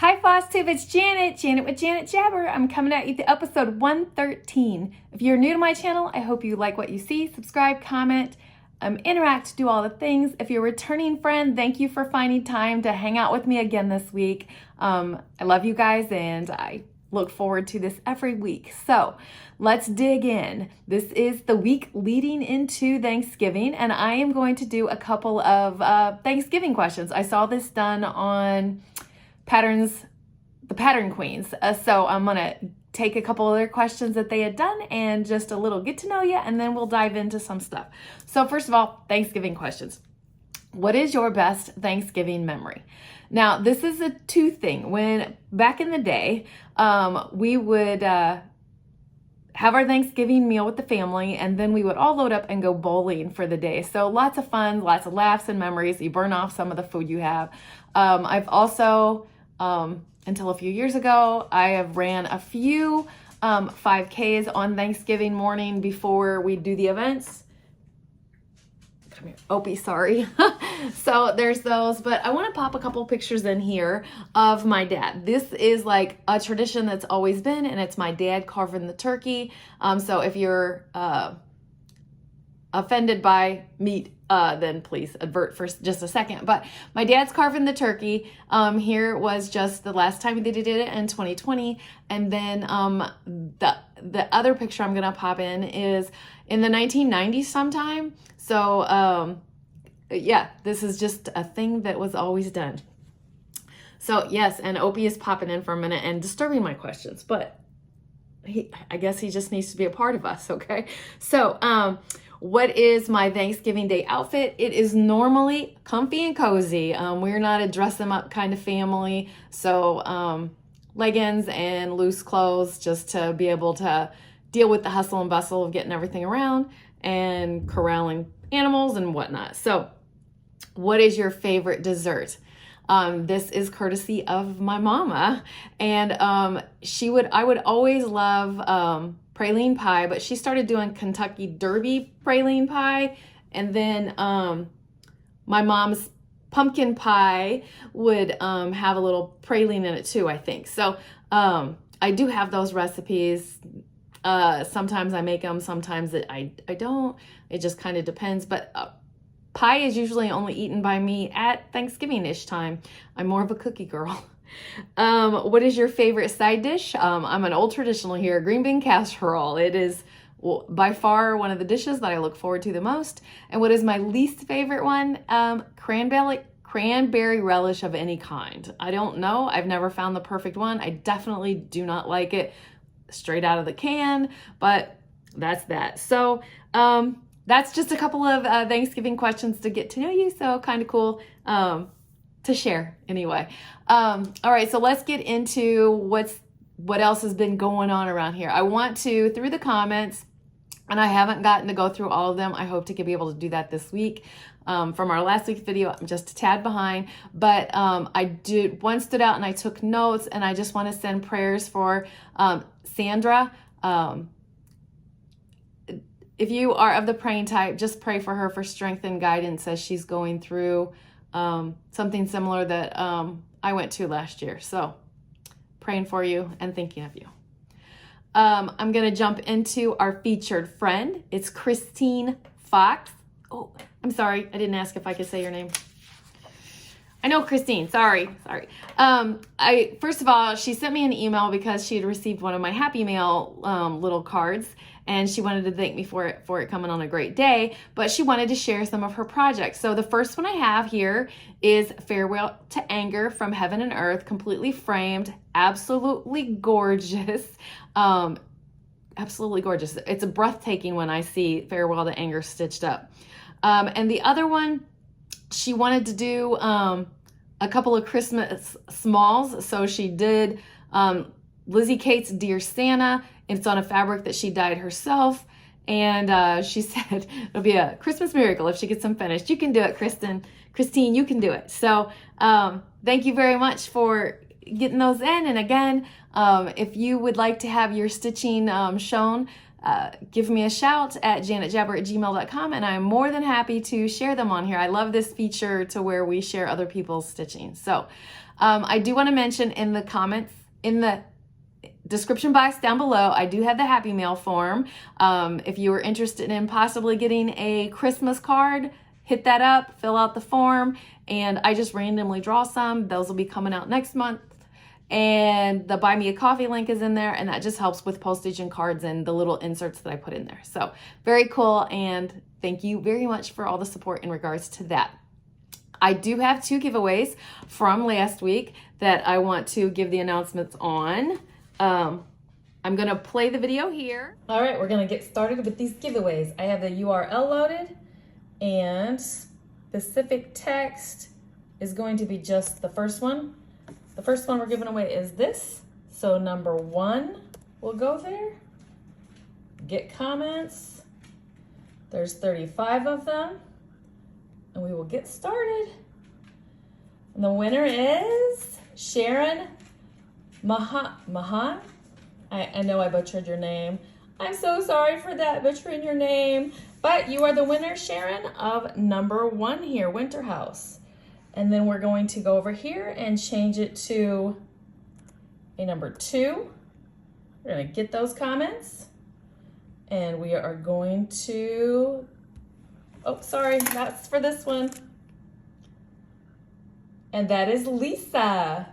Hi Flosstube, it's Janet with Janet Jabber. I'm coming at you with episode 113. If you're new to my channel, I hope you like what you see. Subscribe, comment, interact, do all the things. If you're a returning friend, thank you for finding time to hang out with me again this week. I love you guys and I look forward to this every week. So let's dig in. This is the week leading into Thanksgiving, and I am going to do a couple of Thanksgiving questions. I saw this done on the Pattern Queens. So I'm gonna take a couple other questions that they had done and just a little get to know you, and then we'll dive into some stuff. So first of all, Thanksgiving questions. What is your best Thanksgiving memory? Now, this is a two thing. When back in the day, we would have our Thanksgiving meal with the family, and then we would all load up and go bowling for the day. So lots of fun, lots of laughs and memories. You burn off some of the food you have. I've also, until a few years ago, I have ran a few 5Ks on Thanksgiving morning before we do the events. Come here, Opie, sorry. So there's those, but I want to pop a couple pictures in here of my dad. This is like a tradition that's always been, and it's my dad carving the turkey. So if you're offended by meat, then please advert for just a second. But my dad's carving the turkey. Here was just the last time they did it in 2020. And then the other picture I'm gonna pop in is in the 1990s sometime. So yeah, this is just a thing that was always done. So yes, and Opie is popping in for a minute and disturbing my questions, but I guess he just needs to be a part of us, okay? So what is my Thanksgiving Day outfit? It is normally comfy and cozy. We're not a dress them up kind of family. So leggings and loose clothes just to be able to deal with the hustle and bustle of getting everything around and corralling animals and whatnot. So what is your favorite dessert? This is courtesy of my mama, and I would always love praline pie, but she started doing Kentucky Derby praline pie, and then my mom's pumpkin pie would have a little praline in it too, I think. So I do have those recipes. Sometimes I make them, sometimes I don't. It just kind of depends, but pie is usually only eaten by me at Thanksgiving-ish time. I'm more of a cookie girl. What is your favorite side dish? I'm an old traditional here, green bean casserole. It is by far one of the dishes that I look forward to the most. And what is my least favorite one? Cranberry relish of any kind. I don't know. I've never found the perfect one. I definitely do not like it straight out of the can, but that's that. So that's just a couple of Thanksgiving questions to get to know you. So kind of cool to share anyway. All right, so let's get into what else has been going on around here. I want to, through the comments, and I haven't gotten to go through all of them. I hope to be able to do that this week. From our last week's video, I'm just a tad behind, but one stood out and I took notes, and I just want to send prayers for Sandra. If you are of the praying type, just pray for her for strength and guidance as she's going through something similar that I went to last year. So praying for you and thinking of you. I'm going to jump into our featured friend. It's Christine Fox. Oh, I'm sorry. I didn't ask if I could say your name. I know Christine. Sorry. First of all, she sent me an email because she had received one of my Happy Mail little cards, and she wanted to thank me for it coming on a great day, but she wanted to share some of her projects. So the first one I have here is Farewell to Anger from Heaven and Earth, completely framed, absolutely gorgeous. Absolutely gorgeous. It's a breathtaking when I see Farewell to Anger stitched up. And the other one, she wanted to do a couple of Christmas smalls. So she did Lizzie Kate's Dear Santa. It's on a fabric that she dyed herself. And she said it'll be a Christmas miracle if she gets them finished. You can do it, Christine, you can do it. So thank you very much for getting those in. And again, if you would like to have your stitching shown, give me a shout at janetjabber@gmail.com, and I'm more than happy to share them on here. I love this feature to where we share other people's stitching. So I do want to mention in the comments, in the description box down below, I do have the Happy Mail form. If you are interested in possibly getting a Christmas card, hit that up, fill out the form, and I just randomly draw some. Those will be coming out next month. And the Buy Me a Coffee link is in there, and that just helps with postage and cards and the little inserts that I put in there. So very cool, and thank you very much for all the support in regards to that. I do have 2 giveaways from last week that I want to give the announcements on. I'm gonna play the video here. All right, we're gonna get started with these giveaways. I have the URL loaded, and specific text is going to be just the first one. The first one we're giving away is this. So number 1 will go there. Get comments. There's 35 of them. And we will get started. And the winner is Sharon Mahan. I know I butchered your name. I'm so sorry for that, butchering your name. But you are the winner, Sharon, of number 1 here, Winter House. And then we're going to go over here and change it to a number 2. We're gonna get those comments. And we are going to, oh, sorry, that's for this one. And that is Lisa.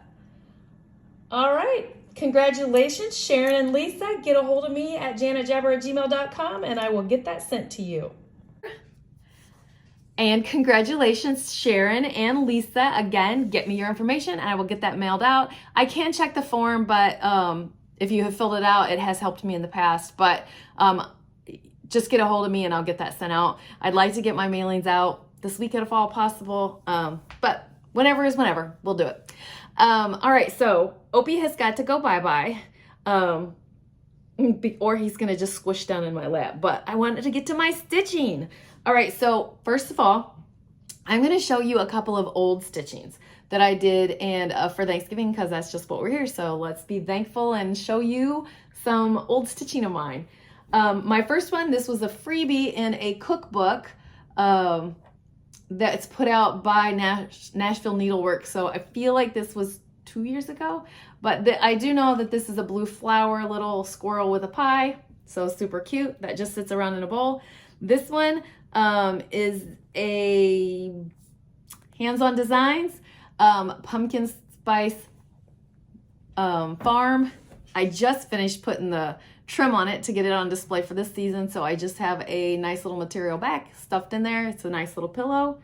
All right, congratulations, Sharon and Lisa. Get a hold of me at janetjabber@gmail.com, and I will get that sent to you. And congratulations, Sharon and Lisa. Again, get me your information and I will get that mailed out. I can check the form, but if you have filled it out, it has helped me in the past. But just get a hold of me and I'll get that sent out. I'd like to get my mailings out this week if all possible, but whenever is whenever. We'll do it. All right, so Opie has got to go bye-bye. Or he's going to just squish down in my lap. But I wanted to get to my stitching. All right, so first of all, I'm going to show you a couple of old stitchings that I did and for Thanksgiving, because that's just what we're here. So let's be thankful and show you some old stitching of mine. My first one, this was a freebie in a cookbook that's put out by Nashville Needlework. So I feel like this was 2 years ago, but I do know that this is a blue flower little squirrel with a pie. So super cute. That just sits around in a bowl. This one is a Hands-On Designs pumpkin spice farm. I just finished putting the trim on it to get it on display for this season, so I just have a nice little material back stuffed in there. It's a nice little pillow.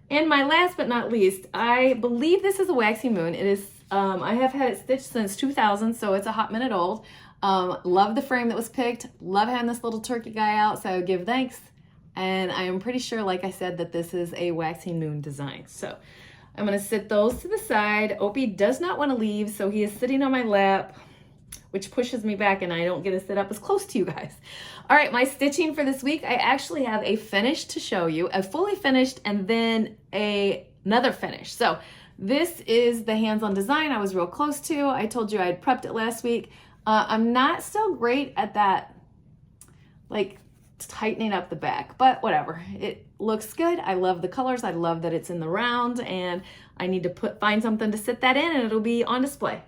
And my last but not least, I believe this is a waxing moon. It is, I have had it stitched since 2000, so it's a hot minute old. Love the frame that was picked. Love having this little turkey guy out, so I would give thanks. And I am pretty sure, like I said, that this is a waxing moon design. So I'm gonna sit those to the side. Opie does not want to leave, so he is sitting on my lap, which pushes me back and I don't get to sit up as close to you guys. All right, my stitching for this week, I actually have a finish to show you, a fully finished and then another finish. So this is the Hands-On Design I was real close to. I told you I had prepped it last week. I'm not still great at that, like tightening up the back, but whatever. It looks good. I love the colors. I love that it's in the round, and I need to find something to sit that in and it'll be on display.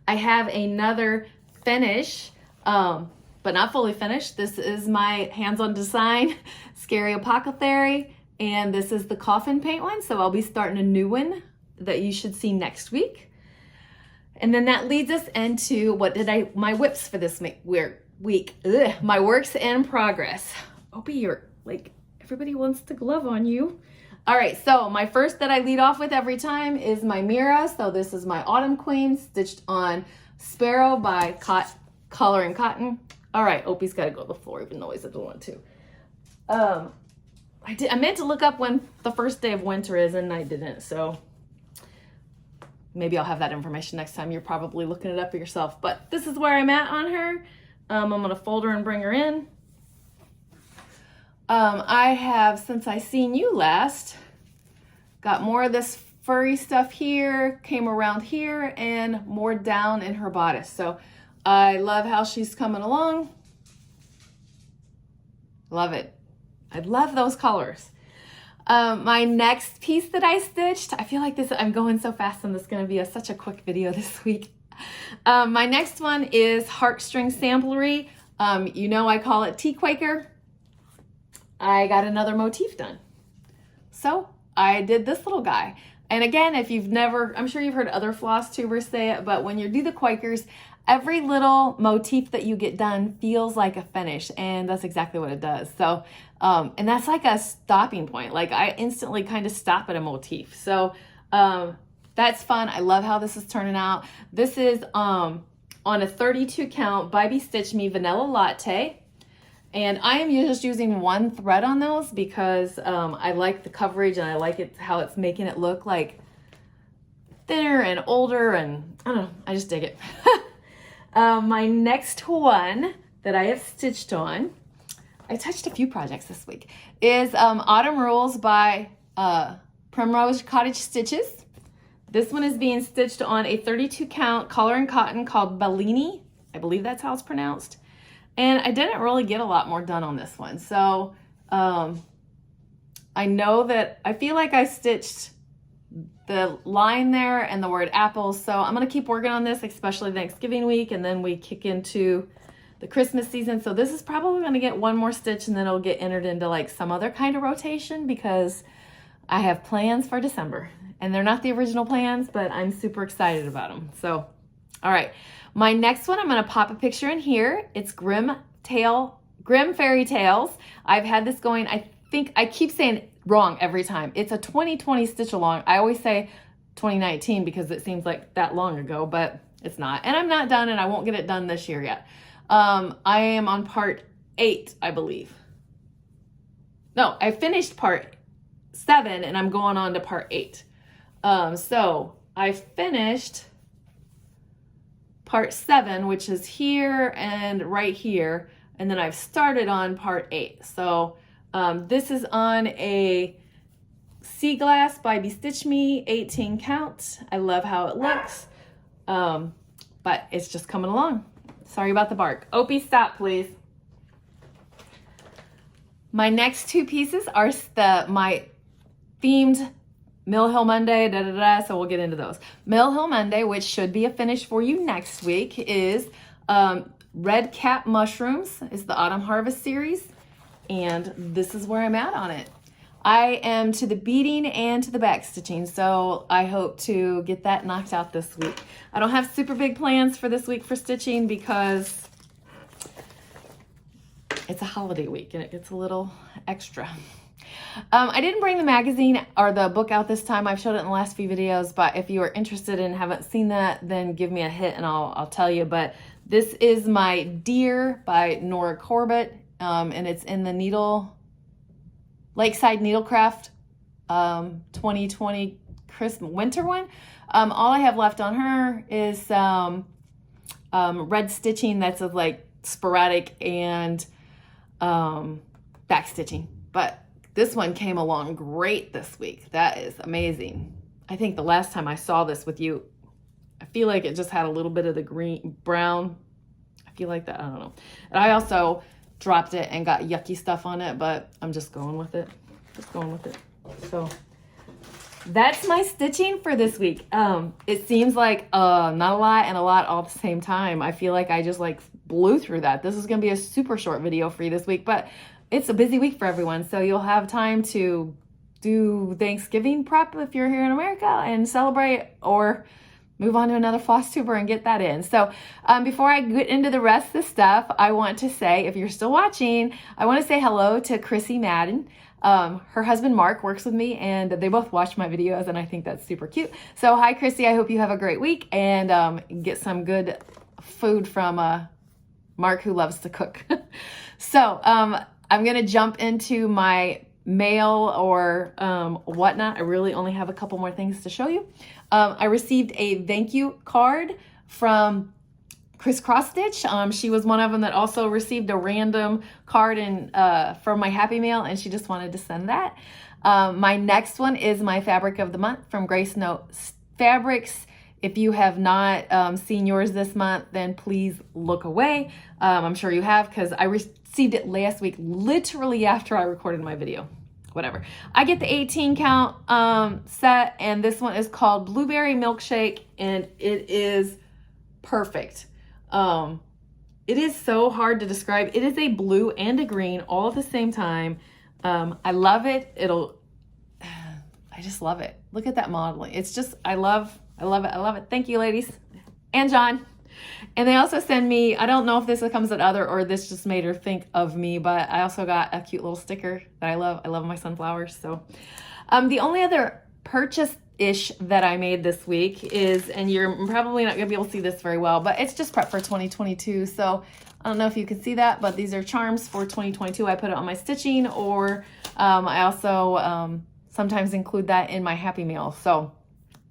I have another finish, but not fully finished. This is my Hands-On Design Scary Apothecary, and this is the coffin paint one. So I'll be starting a new one that you should see next week. And then that leads us into my whips for this week. Ugh, my works in progress. Opie, you're like, everybody wants to glove on you. All right, so my first that I lead off with every time is my Mira. So this is my Autumn Queen stitched on Sparrow by Collar and Cotton. All right, Opie's got to go to the floor, even though he doesn't want to. I meant to look up when the first day of winter is, and I didn't. So maybe I'll have that information next time. You're probably looking it up for yourself. But this is where I'm at on her. I'm going to fold her and bring her in. I have, since I seen you last, got more of this furry stuff here, came around here, and more down in her bodice. So I love how she's coming along. Love it. I love those colors. My next piece that I stitched, I feel like I'm going so fast and this is going to be such a quick video this week. My next one is Heartstring Samplery. You know I call it Tea Quaker. I got another motif done. So I did this little guy. And again, if you've never, I'm sure you've heard other floss tubers say it, but when you do the Quakers, every little motif that you get done feels like a finish, and that's exactly what it does. So, and that's like a stopping point. Like I instantly kind of stop at a motif. So that's fun. I love how this is turning out. This is on a 32 count Bobbi Stitch Me Vanilla Latte. And I am just using one thread on those because I like the coverage and I like it how it's making it look like thinner and older, and I don't know, I just dig it. My next one that I have stitched on, I touched a few projects this week, is Autumn Rules by Primrose Cottage Stitches. This one is being stitched on a 32 count color and cotton called Bellini. I believe that's how it's pronounced. And I didn't really get a lot more done on this one. So I know that I feel like I stitched the line there and the word apples. So I'm going to keep working on this, especially Thanksgiving week. And then we kick into the Christmas season. So this is probably going to get one more stitch and then it'll get entered into like some other kind of rotation because I have plans for December. And they're not the original plans, but I'm super excited about them. So, all right. My next one, I'm going to pop a picture in here. It's Grimm Fairy Tales. I've had this going, I think I keep saying wrong every time. It's a 2020 stitch along. I always say 2019 because it seems like that long ago, but it's not. And I'm not done and I won't get it done this year yet. I am on part 8, I believe. No, I finished part 7 and I'm going on to part 8. So I finished part 7, which is here and right here, and then I've started on part 8. So this is on a Sea Glass by Bobbi Stitch Me 18 count. I love how it looks, but it's just coming along. Sorry about the bark. Opie, stop, please. My next 2 pieces are my themed Mill Hill Monday, so we'll get into those. Mill Hill Monday, which should be a finish for you next week, is Red Cap Mushrooms, is the Autumn Harvest series, and this is where I'm at on it. I am to the beading and to the back stitching, so I hope to get that knocked out this week. I don't have super big plans for this week for stitching because it's a holiday week and it gets a little extra. I didn't bring the magazine or the book out this time. I've showed it in the last few videos, but if you are interested and haven't seen that, then give me a hit and I'll tell you. But this is my Deer by Nora Corbett, and it's in the Lakeside Needlecraft 2020 winter one. All I have left on her is red stitching that's of like sporadic and back stitching, but this one came along great this week. That is amazing. I think the last time I saw this with you, I feel like it just had a little bit of the brown. I feel like that, I don't know. And I also dropped it and got yucky stuff on it, but I'm just going with it. So that's my stitching for this week. It seems like not a lot and a lot all at the same time. I feel like I just like blew through that. This is going to be a super short video for you this week, but it's a busy week for everyone, so you'll have time to do Thanksgiving prep if you're here in America and celebrate, or move on to another floss tuber and get that in. So before I get into the rest of the stuff, I want to say, if you're still watching, I want to say hello to Chrissy Madden. Her husband Mark works with me and they both watch my videos and I think that's super cute. So hi Chrissy, I hope you have a great week and get some good food from Mark, who loves to cook. So I'm going to jump into my mail or whatnot. I really only have a couple more things to show you. I received a thank you card from Crisscross Stitch. She was one of them that also received a random card from my Happy Mail, and she just wanted to send that. My next one is my fabric of the month from Grace Note Fabrics. If you have not seen yours this month, then please look away. I'm sure you have, because I received it last week, literally after I recorded my video. Whatever. I get the 18 count set, and this one is called Blueberry Milkshake, and it is perfect. It is so hard to describe. It is a blue and a green all at the same time. I love it. I just love it. Look at that modeling. It's just, I love it. Thank you, ladies. And John. And they also send me, I don't know if this comes at other or this just made her think of me, but I also got a cute little sticker that I love. I love my sunflowers. So the only other purchase-ish that I made this week is, and you're probably not going to be able to see this very well, but it's just prep for 2022. So I don't know if you can see that, but these are charms for 2022. I put it on my stitching, or I also sometimes include that in my Happy Meal. So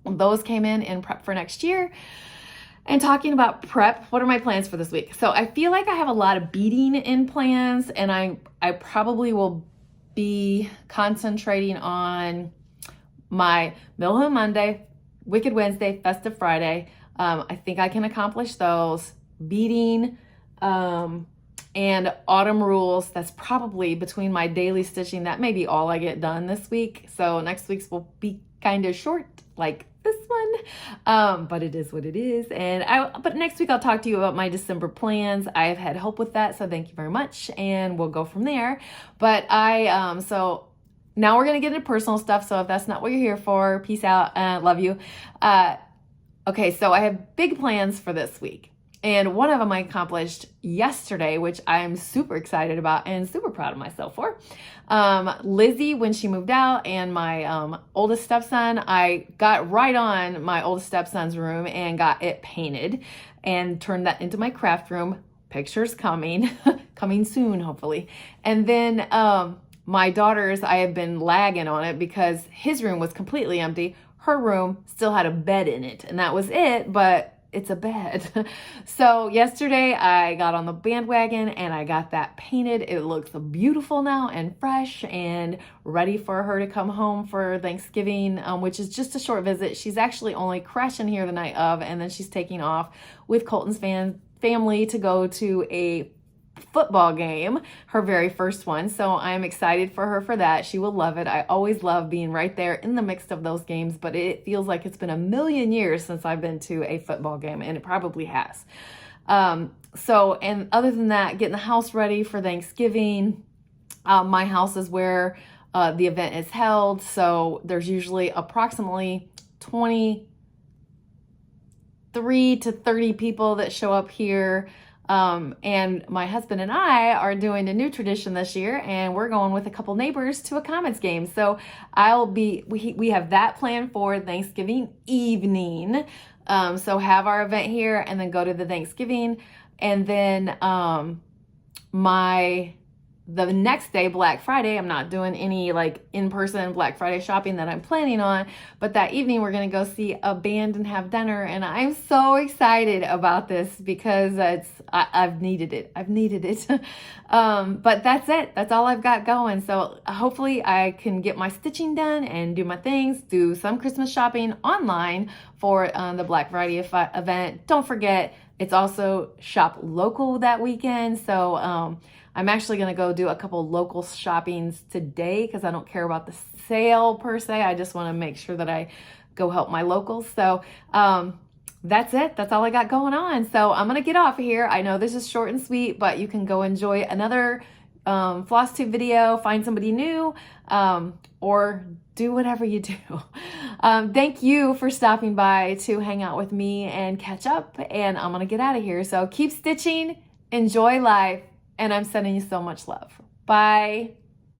those came in prep for next year. And talking about prep, what are my plans for this week? So I feel like I have a lot of beading in plans, and I probably will be concentrating on my Middle Monday, Wicked Wednesday, Festive Friday. I think I can accomplish those. Beading and autumn rules. That's probably between my daily stitching. That may be all I get done this week. So next week's will be kind of short, like this one, but it is what it is. But next week I'll talk to you about my December plans. I've had help with that, so thank you very much, and we'll go from there. But so now we're gonna get into personal stuff. So if that's not what you're here for, peace out. Love you. Okay, so I have big plans for this week. And one of them I accomplished yesterday, which I am super excited about and super proud of myself for. Lizzie, when she moved out, and my oldest stepson, I got right on my oldest stepson's room and got it painted and turned that into my craft room. Pictures coming, coming soon, hopefully. And then my daughter's, I have been lagging on it because his room was completely empty. Her room still had a bed in it, and that was it, but it's a bed. So yesterday I got on the bandwagon and I got that painted. It looks beautiful now and fresh and ready for her to come home for Thanksgiving, which is just a short visit. She's actually only crashing here the night of, and then she's taking off with Colton's family to go to a football game, her very first one. So I'm excited for her for that. She will love it. I always love being right there in the mix of those games, but it feels like it's been a million years since I've been to a football game, and it probably has. And other than that, getting the house ready for Thanksgiving. My house is where the event is held, so there's usually approximately 23 to 30 people that show up here. And my husband and I are doing a new tradition this year, and we're going with a couple neighbors to a Comets game. So we have that planned for Thanksgiving evening. So have our event here and then go to the Thanksgiving. And then, the next day, Black Friday, I'm not doing any like in-person Black Friday shopping that I'm planning on, but that evening we're going to go see a band and have dinner. And I'm so excited about this because I've needed it. But that's it. That's all I've got going. So hopefully I can get my stitching done and do my things, do some Christmas shopping online for the Black Friday event. Don't forget, it's also shop local that weekend. So, I'm actually going to go do a couple local shoppings today because I don't care about the sale per se. I just want to make sure that I go help my locals. So that's it. That's all I got going on. So I'm going to get off of here. I know this is short and sweet, but you can go enjoy another Flosstube video, find somebody new, or do whatever you do. Thank you for stopping by to hang out with me and catch up. And I'm going to get out of here. So keep stitching, enjoy life. And I'm sending you so much love. Bye.